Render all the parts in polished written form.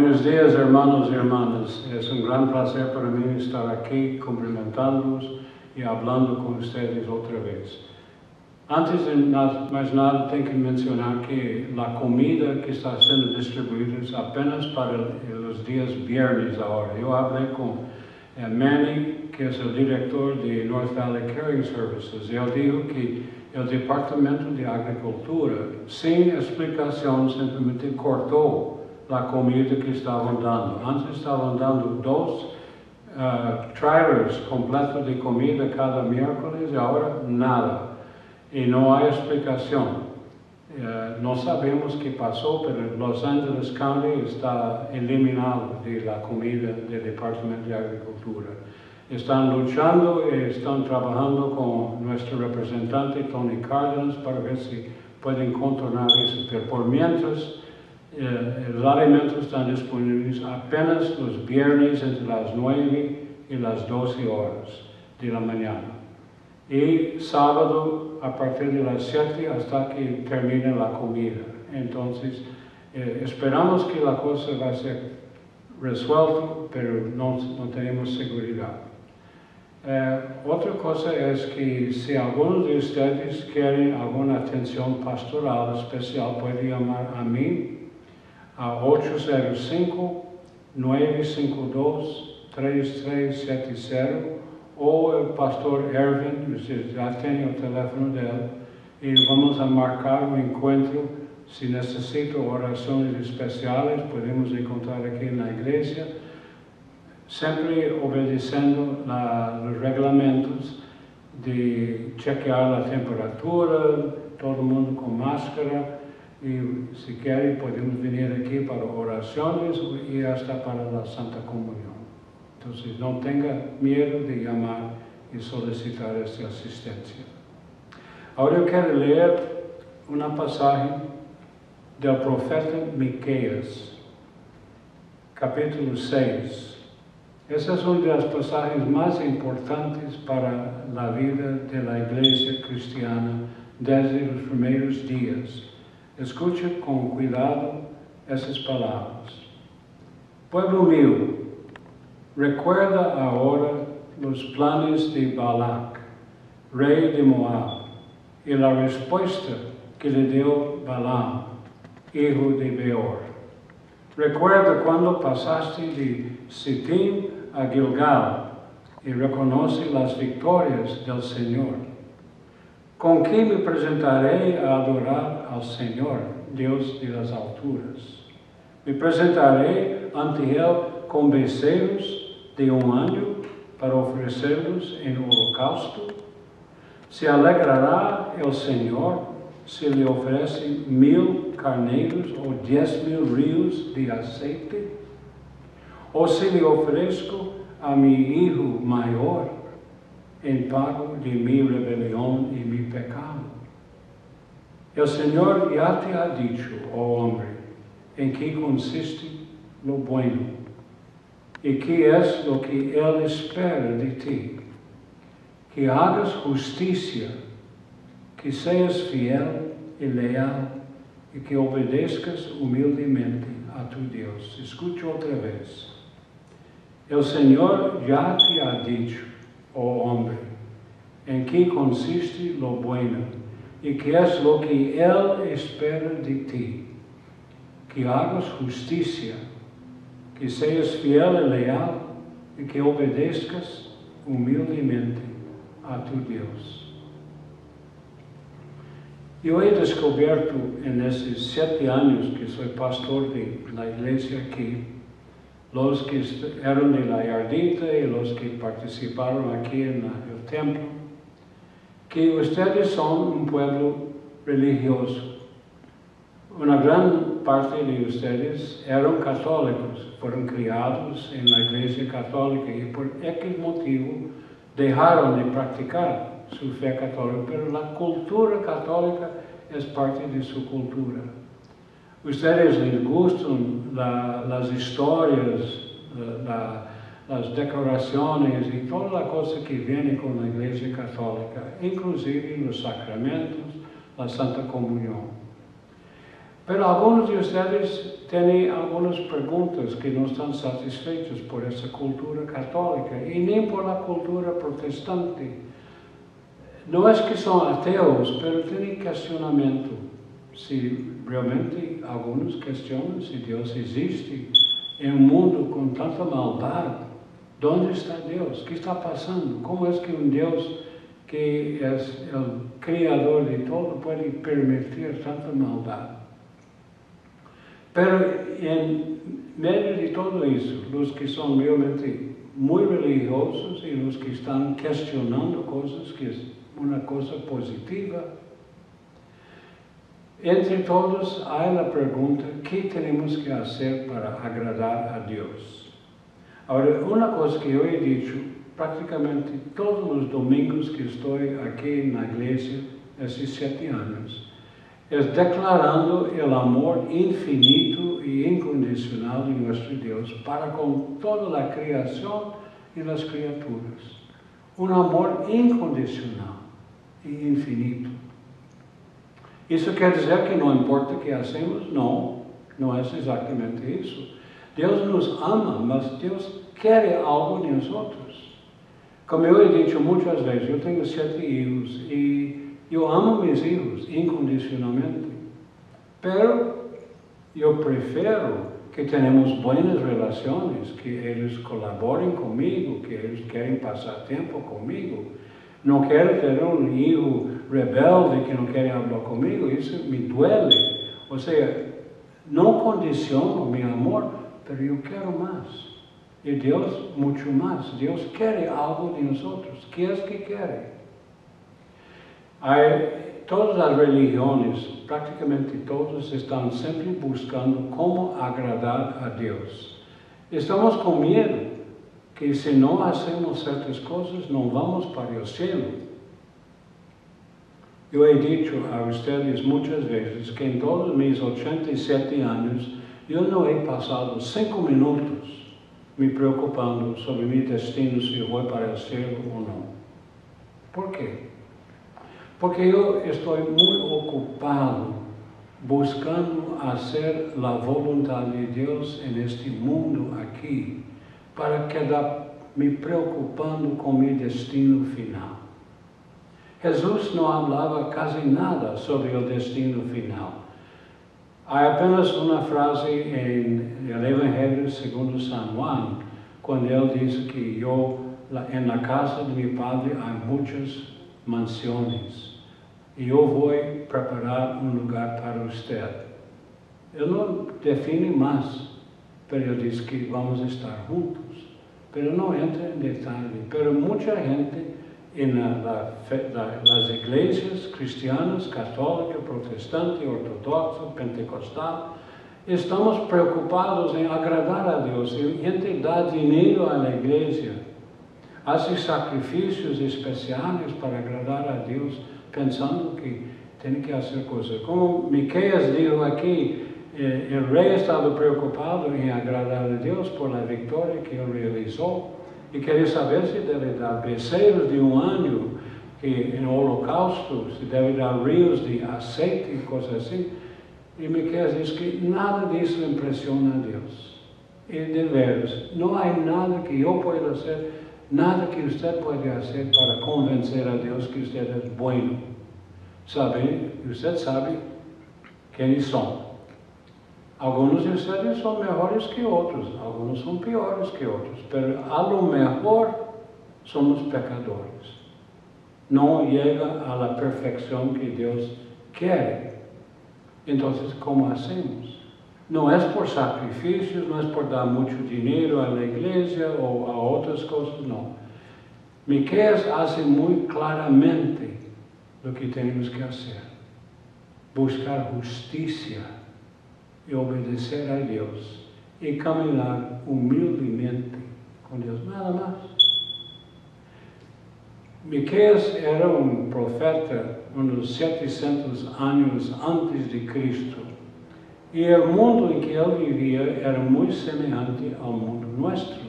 Buenos días, hermanos y hermanas. Es un gran placer para mí estar aquí cumprimentándolos y hablando con ustedes otra vez. Antes de más nada, tengo que mencionar que la comida que está siendo distribuida es apenas para los días viernes ahora. Yo hablé con Manny, que es el director de North Valley Caring Services, y él dijo que el Departamento de Agricultura, sin explicación, simplemente cortó la comida que estaban dando. Antes estaban dando 2 trailers completos de comida cada miércoles y ahora nada. Y no hay explicación. No sabemos qué pasó, pero Los Angeles County está eliminado de la comida del Departamento de Agricultura. Están luchando y están trabajando con nuestro representante Tony Cárdenas para ver si pueden contornar eso. Pero por mientras, los alimentos están disponibles apenas los viernes entre las 9 y las 12 horas de la mañana. Y sábado a partir de las 7 hasta que termine la comida. Entonces, esperamos que la cosa va a ser resuelta, pero no tenemos seguridad. Otra cosa es que si algunos de ustedes quieren alguna atención pastoral especial, puede llamar a mí a 805-952-3370 o el pastor Erwin, usted ya tiene el teléfono de él, y vamos a marcar un encuentro. Si necesita oraciones especiales, podemos encontrar aquí en la iglesia, siempre obedeciendo los reglamentos de chequear la temperatura, todo el mundo con máscara. Y si quiere podemos venir aquí para oraciones y hasta para la Santa Comunión. Entonces no tenga miedo de llamar y solicitar esta asistencia. Ahora yo quiero leer una pasaje del profeta Miqueas, capítulo 6. Esa es una de las pasajes más importantes para la vida de la iglesia cristiana desde los primeros días. Escuche con cuidado esas palabras. Pueblo mío, recuerda ahora los planes de Balac, rey de Moab, y la respuesta que le dio Balaam, hijo de Beor. Recuerda cuando pasaste de Sittim a Gilgal y reconoce las victorias del Señor. ¿Con qué me presentaré a adorar al Señor, Dios de las alturas? ¿Me presentaré ante Él con becerros de 1 año para ofrecerlos en holocausto? ¿Se alegrará el Señor si le ofrece 1000 carneros o 10,000 ríos de aceite? ¿O si le ofrezco a mi hijo mayor en pago de mi rebelión y mi pecado? El Señor ya te ha dicho, oh hombre, en qué consiste lo bueno y qué es lo que Él espera de ti. Que hagas justicia, que seas fiel y leal y que obedezcas humildemente a tu Dios. Escucha otra vez. El Señor ya te ha dicho, oh hombre, en qué consiste lo bueno y qué es lo que Él espera de ti. Que hagas justicia, que seas fiel y leal y que obedezcas humildemente a tu Dios. Yo he descubierto en esos 7 años que soy pastor de la iglesia aquí, los que eran de la Yardita y los que participaron aquí en el templo, que ustedes son un pueblo religioso. Una gran parte de ustedes eran católicos, fueron criados en la iglesia católica y por X motivo dejaron de practicar su fe católica, pero la cultura católica es parte de su cultura. Ustedes les gustan las historias, las decoraciones y toda la cosa que viene con la iglesia católica, inclusive los sacramentos, la Santa Comunión. Pero algunos de ustedes tienen algunas preguntas que no están satisfechos por esa cultura católica y ni por la cultura protestante. No es que son ateos, pero tienen cuestionamiento. Si realmente algunos cuestionan si Dios existe en un mundo con tanta maldad, ¿dónde está Dios? ¿Qué está pasando? ¿Cómo es que un Dios que es el creador de todo puede permitir tanta maldad? Pero en medio de todo eso, los que son realmente muy religiosos y los que están cuestionando cosas, que es una cosa positiva, entre todos hay la pregunta, ¿qué tenemos que hacer para agradar a Dios? Ahora, una cosa que yo he dicho prácticamente todos los domingos que estoy aquí en la iglesia, hace 7 años, es declarando el amor infinito y incondicional de nuestro Dios para con toda la creación y las criaturas. Un amor incondicional y infinito. ¿Eso quiere decir que no importa qué hacemos? No, no es exactamente eso. Dios nos ama, mas Dios quiere algo de nosotros. Como yo he dicho muchas veces, yo tengo 7 hijos y yo amo a mis hijos incondicionalmente, pero yo prefiero que tenemos buenas relaciones, que ellos colaboren conmigo, que ellos quieren pasar tiempo conmigo. No quiero tener un hijo rebelde que no quiere hablar conmigo, eso me duele. O sea, no condiciono mi amor, pero yo quiero más. Y Dios mucho más. Dios quiere algo de nosotros. ¿Qué es que quiere? Todas las religiones, prácticamente todas, están siempre buscando cómo agradar a Dios. Estamos con miedo que si no hacemos ciertas cosas no vamos para el cielo. Yo he dicho a ustedes muchas veces que en todos mis 87 años yo no he pasado 5 minutos me preocupando sobre mi destino, si yo voy para el cielo o no. ¿Por qué? Porque yo estoy muy ocupado buscando hacer la voluntad de Dios en este mundo aquí, para quedarme preocupando con mi destino final. Jesús no hablaba casi nada sobre el destino final. Hay apenas una frase en el Evangelio según San Juan, cuando él dice que en la casa de mi Padre hay muchas mansiones y yo voy a preparar un lugar para usted. Él no define más, pero él dice que vamos a estar juntos. Pero no entra en detalle. Pero mucha gente en las iglesias cristianas, católica, protestante, ortodoxa, pentecostal, estamos preocupados en agradar a Dios. Y gente da dinero a la iglesia, hace sacrificios especiales para agradar a Dios, pensando que tiene que hacer cosas. Como Miqueas dijo aquí, el rey estaba preocupado en agradar a Dios por la victoria que él realizó y quería saber si debe dar becerros de 1 año, que en holocausto, si debe dar ríos de aceite y cosas así. Y Miqueas dice que nada de eso impresiona a Dios. Y de veras, no hay nada que yo pueda hacer, nada que usted puede hacer para convencer a Dios que usted es bueno. Usted sabe quiénes son. Algunos de ustedes son mejores que otros, algunos son peores que otros, pero a lo mejor somos pecadores. No llega a la perfección que Dios quiere. Entonces, ¿cómo hacemos? No es por sacrificios, no es por dar mucho dinero a la iglesia o a otras cosas, no. Miqueas hace muy claramente lo que tenemos que hacer. Buscar justicia y obedecer a Dios y caminar humildemente con Dios, nada más. Miqueas era un profeta unos 700 años antes de Cristo y el mundo en que él vivía era muy semejante al mundo nuestro.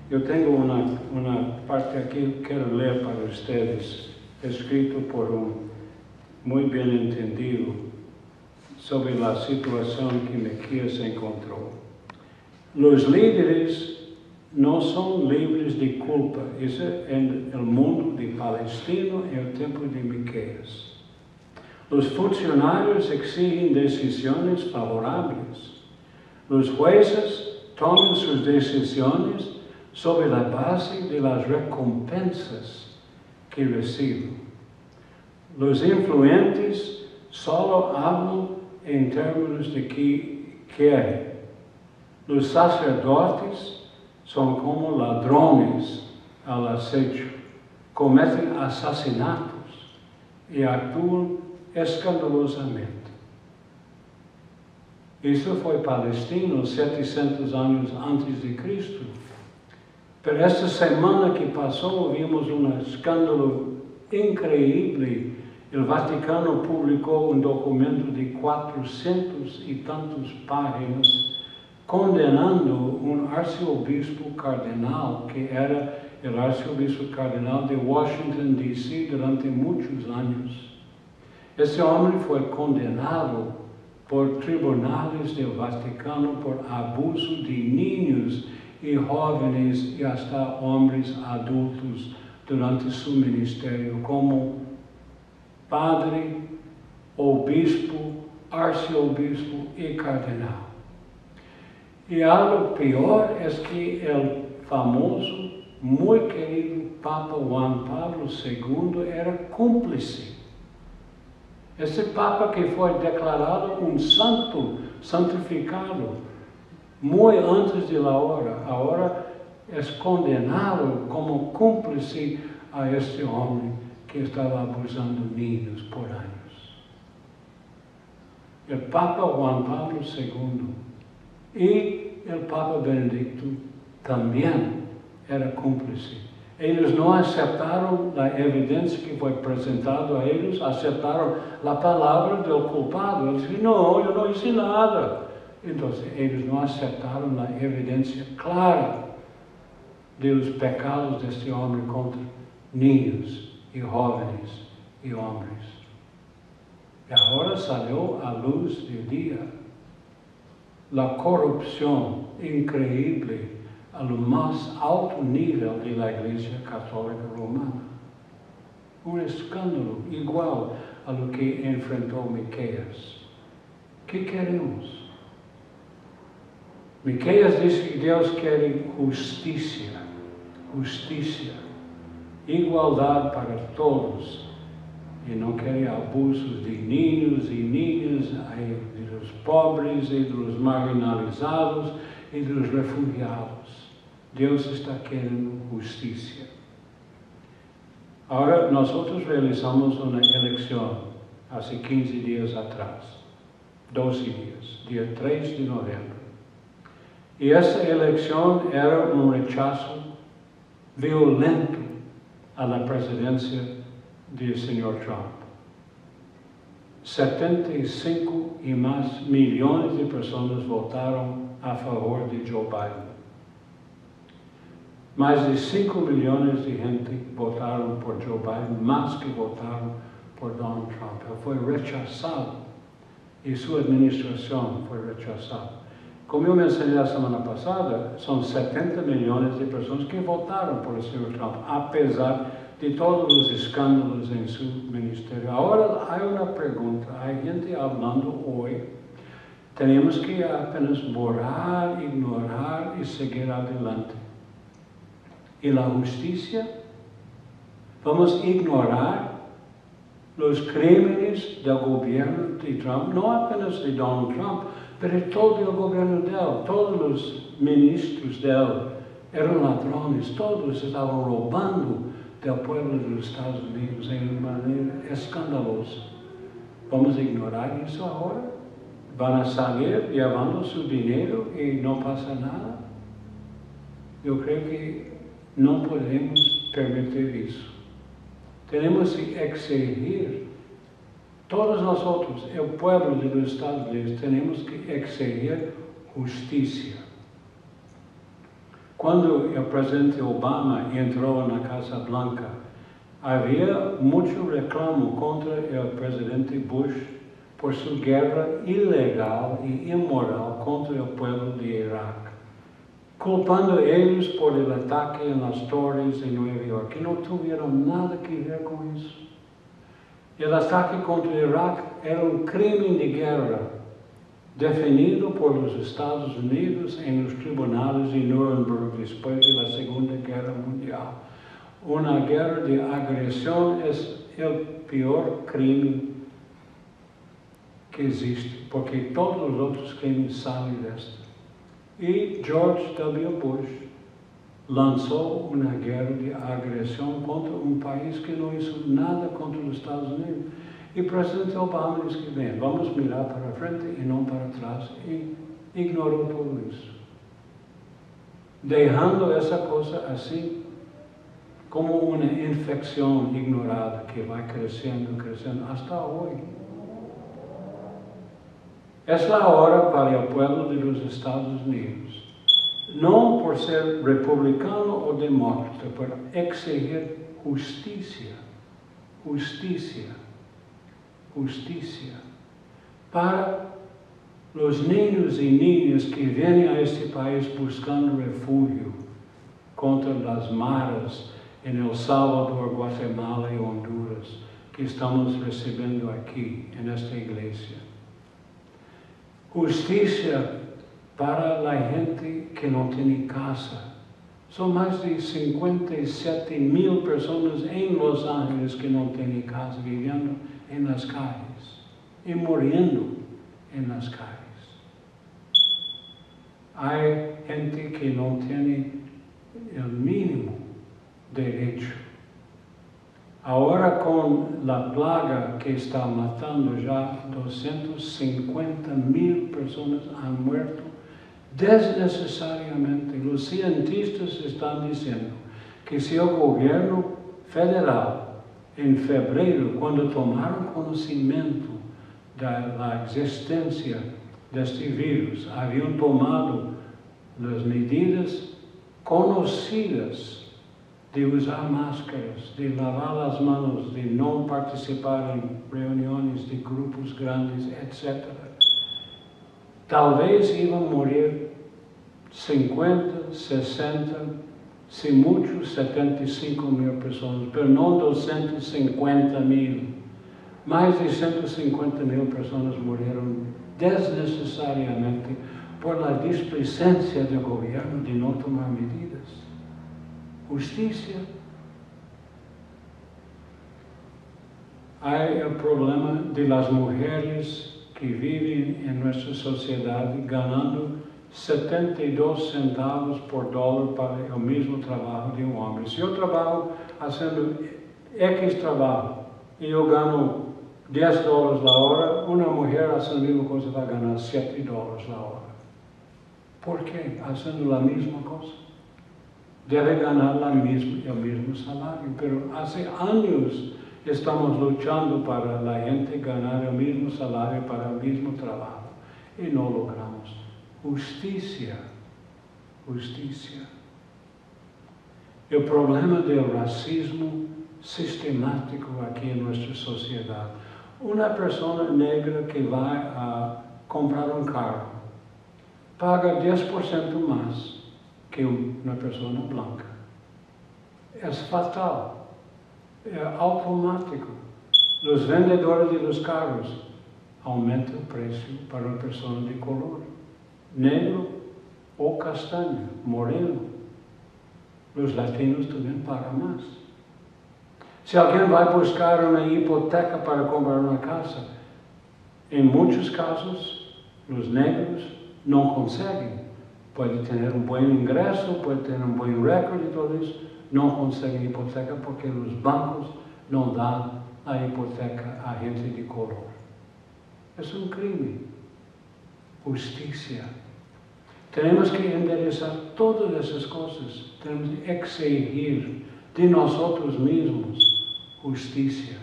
Yo tengo una parte aquí que quiero leer para ustedes, escrito por un muy bien entendido sobre a situação que Miqueias encontrou. Os líderes não são livres de culpa. Isso é o mundo de Palestina e o tempo de Miqueias. Os funcionários exigem decisões favoráveis. Os juízes tomam suas decisões sobre a base das recompensas que recebem. Os influentes só falam em termos de que querem. Os sacerdotes são como ladrões ao acecho, cometem assassinatos e atuam escandalosamente. Isso foi Palestina 700 anos antes de Cristo. Por esta semana que passou, vimos um escândalo incrível. O Vaticano publicou um documento de 400 e tantas páginas condenando um arcebispo cardenal, que era o arcebispo cardenal de Washington, D.C., durante muitos anos. Esse homem foi condenado por tribunais do Vaticano por abuso de niños e jovens e até homens adultos durante seu ministério como padre, obispo, arcebispo e cardenal. E algo pior é que o famoso, muito querido Papa Juan Pablo II era cúmplice. Esse Papa que foi declarado um santo, santificado, muito antes da hora, agora é condenado como cúmplice a este homem que estava abusando de niños por anos. O Papa Juan Pablo II e o Papa Benedicto também era cúmplice. Eles não aceitaram a evidência que foi apresentada a eles, aceitaram a palavra do culpado. Eles disseram, não, eu não fiz nada. Então, eles não aceitaram a evidência clara dos pecados deste homem contra niños e jovens e homens. E agora saiu à luz do dia a corrupção incrível ao mais alto nível da Igreja Católica Romana. Um escândalo igual ao que enfrentou Miqueias. O que queremos? Miqueias disse que Deus quer justiça, igualdade para todos, e não quer abusos de niños e niñas, dos pobres e dos marginalizados e dos refugiados. Deus está querendo justiça. Agora, nós realizamos uma eleição há 15 dias atrás, 12 dias, dia 3 de novembro. E essa eleição era um rechaço violento à presidência do Sr. Trump. 75 e mais milhões de pessoas votaram a favor de Joe Biden. Mais de 5 milhões de gente votaram por Joe Biden, mais que votaram por Donald Trump. Ele foi rechaçado e sua administração foi rechaçada. Como eu mencionei a semana passada, são 70 milhões de pessoas que votaram por o Sr. Trump, apesar de todos os escândalos em seu ministério. Agora, há uma pergunta, há gente falando hoje, temos que apenas borrar, ignorar e seguir adiante. E a justiça? Vamos ignorar os crimes do governo de Trump, não apenas de Donald Trump, mas todo o governo dele, todos os ministros dele eram ladrões, todos estavam roubando do povo dos Estados Unidos de uma maneira escandalosa. Vamos ignorar isso agora? Vão sair levando seu dinheiro e não passa nada? Eu creio que não podemos permitir isso. Temos que exigir, todos nós outros, o povo dos Estados Unidos, temos que exigir justiça. Quando o presidente Obama entrou na Casa Branca, havia muito reclamo contra o presidente Bush por su guerra ilegal y inmoral contra el pueblo de Irak, culpando a ellos por el ataque en las torres de Nueva York, que no tuvieron nada que ver con eso. El ataque contra Irak era un crimen de guerra, definido por los Estados Unidos en los tribunales de Nuremberg después de la Segunda Guerra Mundial. Una guerra de agresión es el peor crimen que existe, porque todos los otros crímenes salen de esto. Y George W. Bush lanzó una guerra de agresión contra un país que no hizo nada contra los Estados Unidos. Y el presidente Obama dice que bien, vamos a mirar para frente y no para atrás. Y ignoró todo eso. Dejando esa cosa así, como una infección ignorada que va creciendo, creciendo, hasta hoy. Es la hora para el pueblo de los Estados Unidos, no por ser republicano o demócrata, pero exigir justicia, justicia, justicia para los niños y niñas que vienen a este país buscando refugio contra las maras en El Salvador, Guatemala y Honduras, que estamos recibiendo aquí en esta iglesia. Justicia para la gente que no tiene casa. Son más de 57,000 personas en Los Ángeles que no tienen casa, viviendo en las calles y muriendo en las calles. Hay gente que no tiene el mínimo derecho. Ahora con la plaga que está matando ya 250,000 personas han muerto desnecesariamente. Los cientistas están diciendo que si el gobierno federal en febrero, cuando tomaron conocimiento de la existencia de este virus, habían tomado las medidas conocidas de usar máscaras, de lavar las manos, de no participar en reuniones de grupos grandes, etc. Tal vez iban a morir 50, 60, si mucho 75,000 personas, pero no 250,000. Más de 150,000 personas murieron desnecesariamente por la displicencia del gobierno de no tomar medidas. Justicia. Hay el problema de las mujeres que viven en nuestra sociedad ganando 72 centavos por dólar para el mismo trabajo de un hombre. Si yo trabajo haciendo X trabajo y yo gano $10 la hora, una mujer haciendo la misma cosa va a ganar $7 la hora. ¿Por qué? Haciendo la misma cosa. Debe ganar el mismo salario, pero hace años estamos luchando para la gente ganar el mismo salario para el mismo trabajo y no logramos. Justicia, justicia. El problema del racismo sistemático aquí en nuestra sociedad. Una persona negra que va a comprar un carro paga 10% más que una persona blanca. Es fatal, es automático. Los vendedores de los carros aumentan el precio para una persona de color, negro o castaño, moreno. Los latinos también pagan más. Si alguien va a buscar una hipoteca para comprar una casa, en muchos casos los negros no consiguen. Puede tener un buen ingreso, puede tener un buen récord y todo eso, no consiguen hipoteca porque los bancos no dan la hipoteca a gente de color. Es un crimen. Justicia. Tenemos que enderezar todas esas cosas. Tenemos que exigir de nosotros mismos justicia.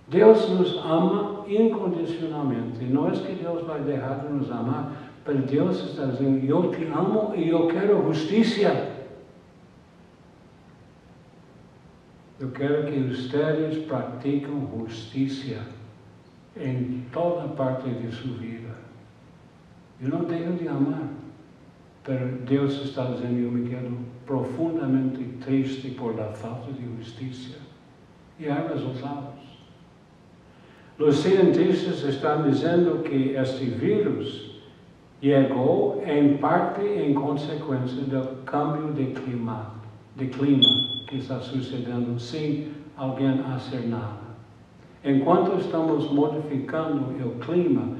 Dios nos ama incondicionalmente. No es que Dios va a dejar de nos amar, pero Dios está diciendo, yo te amo y yo quiero justicia. Yo quiero que ustedes practiquen justicia em toda parte de sua vida. Eu não tenho de amar, mas Deus está dizendo, eu me quedo profundamente triste por a falta de justiça. E há resultados. Os cientistas estão dizendo que este vírus chegou em parte em consequência do câmbio de clima que está sucedendo sem alguém fazer nada. Enquanto estamos modificando o clima,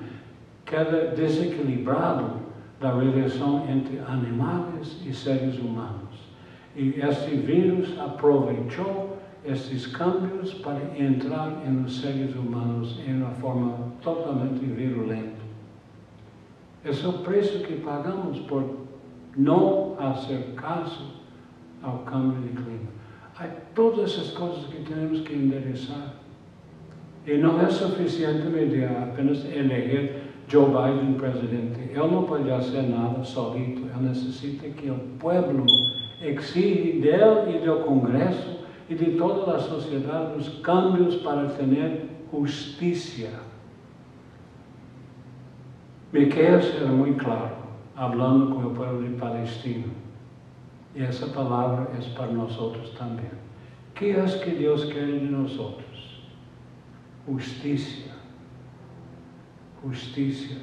queda desequilibrado da relação entre animais e seres humanos. E este vírus aproveitou esses câmbios para entrar nos seres humanos em uma forma totalmente virulenta. Esse é o preço que pagamos por não fazer caso ao câmbio de clima. Há todas essas coisas que temos que endereçar. E não é suficiente apenas eleger Joe Biden presidente. Ele não pode fazer nada solito. Ele necessita que o povo exija dele e do Congresso e de toda a sociedade os cambios para ter justiça. Miqueias era muito claro, falando com o povo de Palestina. E essa palavra é para nós outros também. O que é que Deus quer de nós outros? Justiça. Justiça.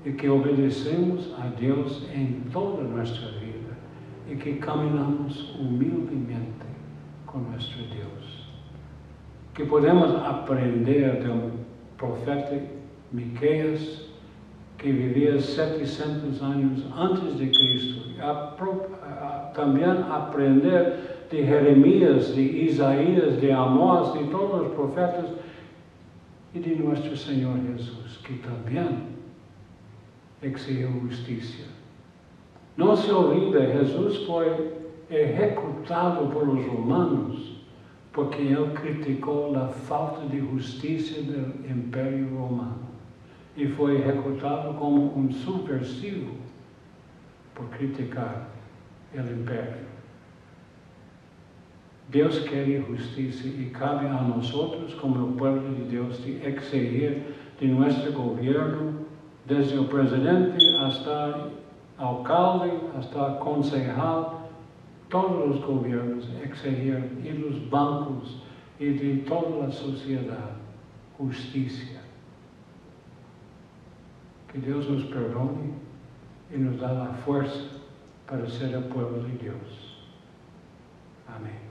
E que obedecemos a Deus em toda a nossa vida. E que caminhamos humildemente com nosso Deus. Que podemos aprender do profeta Miqueias, que vivia 700 anos antes de Cristo. Também aprender de Jeremias, de Isaías, de Amós, de todos os profetas e de nosso Senhor Jesus, que também exigiu justiça. Não se olvida, Jesus foi executado pelos romanos porque ele criticou a falta de justiça do Império Romano e foi executado como um subversivo por criticar o Império. Deus quer justiça e cabe a nós outros, como o povo de Deus, de exigir de nosso governo, desde o presidente hasta alcalde, hasta concejal, todos os governos exigir, e dos bancos e de toda a sociedade, justiça. Que Deus nos perdone e nos dá a força para ser o povo de Deus. Amém.